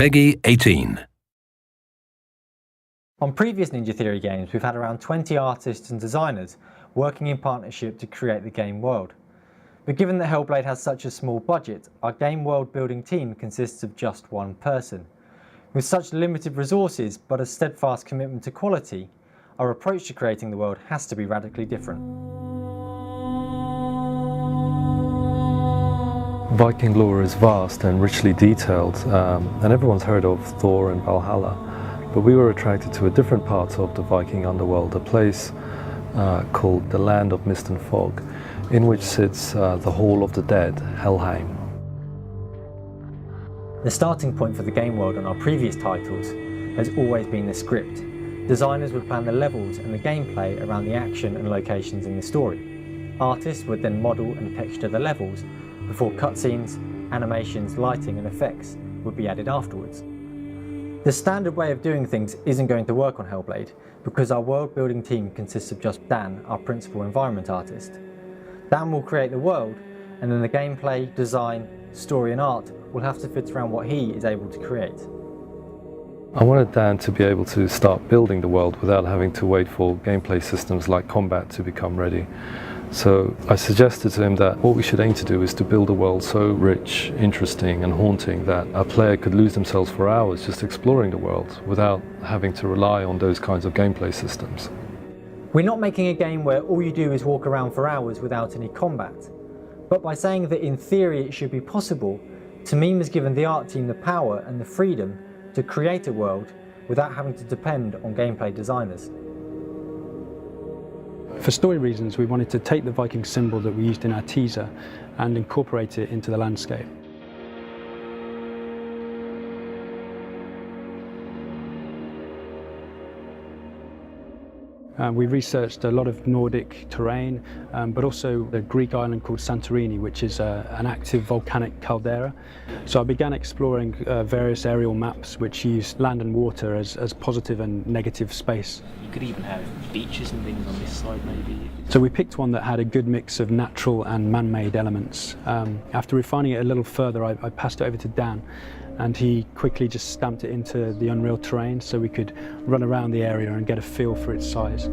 PEGI 18. On previous Ninja Theory games, we've had around 20 artists and designers working in partnership to create the game world. But given that Hellblade has such a small budget, our game world building team consists of just one person. With such limited resources but a steadfast commitment to quality, our approach to creating the world has to be radically different. Viking lore is vast and richly detailed, and everyone's heard of Thor and Valhalla. But we were attracted to a different part of the Viking underworld, a place called the Land of Mist and Fog, in which sits the Hall of the Dead, Helheim. The starting point for the game world on our previous titles has always been the script. Designers would plan the levels and the gameplay around the action and locations in the story. Artists would then model and texture the levels before cutscenes, animations, lighting and effects would be added afterwards. The standard way of doing things isn't going to work on Hellblade because our world building team consists of just Dan, our principal environment artist. Dan will create the world, and then the gameplay, design, story and art will have to fit around what he is able to create. I wanted Dan to be able to start building the world without having to wait for gameplay systems like combat to become ready. So I suggested to him that what we should aim to do is to build a world so rich, interesting and haunting that a player could lose themselves for hours just exploring the world without having to rely on those kinds of gameplay systems. We're not making a game where all you do is walk around for hours without any combat. But by saying that in theory it should be possible, Tamim has given the art team the power and the freedom to create a world without having to depend on gameplay designers. For story reasons, we wanted to take the Viking symbol that we used in our teaser and incorporate it into the landscape. We researched a lot of Nordic terrain, but also a Greek island called Santorini, which is an active volcanic caldera. So I began exploring various aerial maps which use land and water as positive and negative space. You could even have beaches and things on this side maybe. So we picked one that had a good mix of natural and man-made elements. After refining it a little further, I passed it over to Dan, and he quickly just stamped it into the Unreal terrain so we could run around the area and get a feel for its size.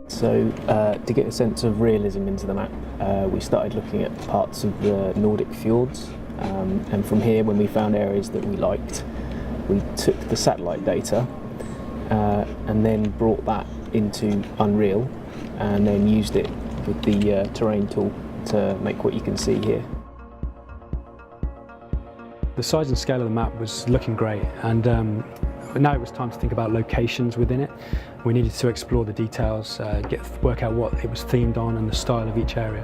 So to get a sense of realism into the map, we started looking at parts of the Nordic fjords, and from here, when we found areas that we liked, we took the satellite data and then brought that into Unreal and then used it with the terrain tool to make what you can see here. The size and scale of the map was looking great, and now it was time to think about locations within it. We needed to explore the details, work out what it was themed on and the style of each area.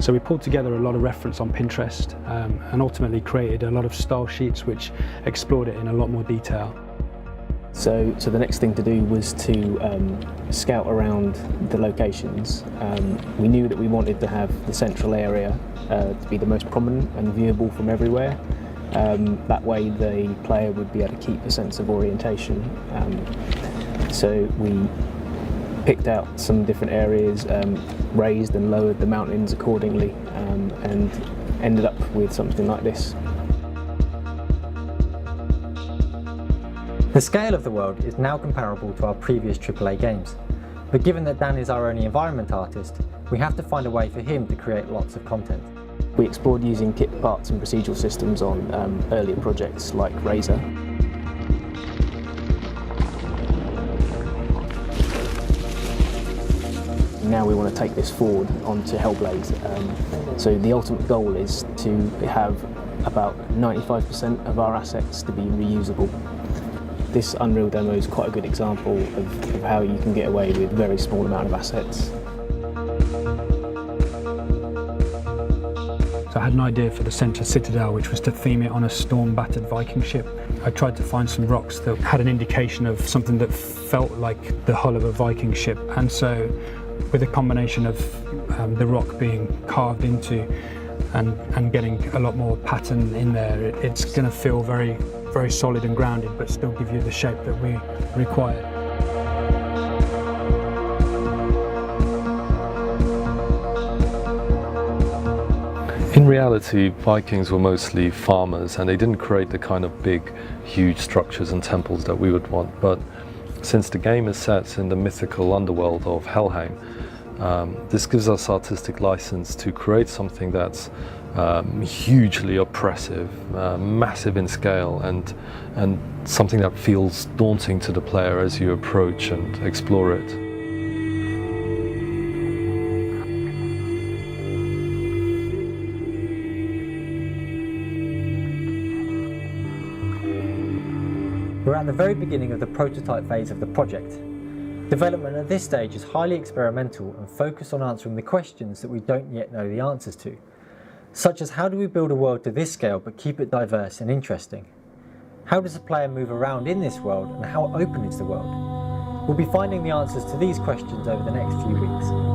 So we pulled together a lot of reference on Pinterest and ultimately created a lot of style sheets which explored it in a lot more detail. So the next thing to do was to scout around the locations. We knew that we wanted to have the central area to be the most prominent and viewable from everywhere. That way the player would be able to keep a sense of orientation. So we picked out some different areas, raised and lowered the mountains accordingly, and ended up with something like this. The scale of the world is now comparable to our previous AAA games, but given that Dan is our only environment artist, we have to find a way for him to create lots of content. We explored using kit parts and procedural systems on earlier projects like Razor. Now we want to take this forward onto Hellblade. So the ultimate goal is to have about 95% of our assets to be reusable. This Unreal demo is quite a good example of how you can get away with a very small amount of assets. So I had an idea for the centre citadel, which was to theme it on a storm-battered Viking ship. I tried to find some rocks that had an indication of something that felt like the hull of a Viking ship, and so with a combination of the rock being carved into and getting a lot more pattern in there, it's going to feel very solid and grounded, but still give you the shape that we require. In reality, Vikings were mostly farmers, and they didn't create the kind of big, huge structures and temples that we would want. But since the game is set in the mythical underworld of Helheim, this gives us artistic license to create something that's hugely oppressive, massive in scale, and something that feels daunting to the player as you approach and explore it. We're at the very beginning of the prototype phase of the project. Development at this stage is highly experimental and focused on answering the questions that we don't yet know the answers to, such as how do we build a world to this scale but keep it diverse and interesting? How does a player move around in this world, and how open is the world? We'll be finding the answers to these questions over the next few weeks.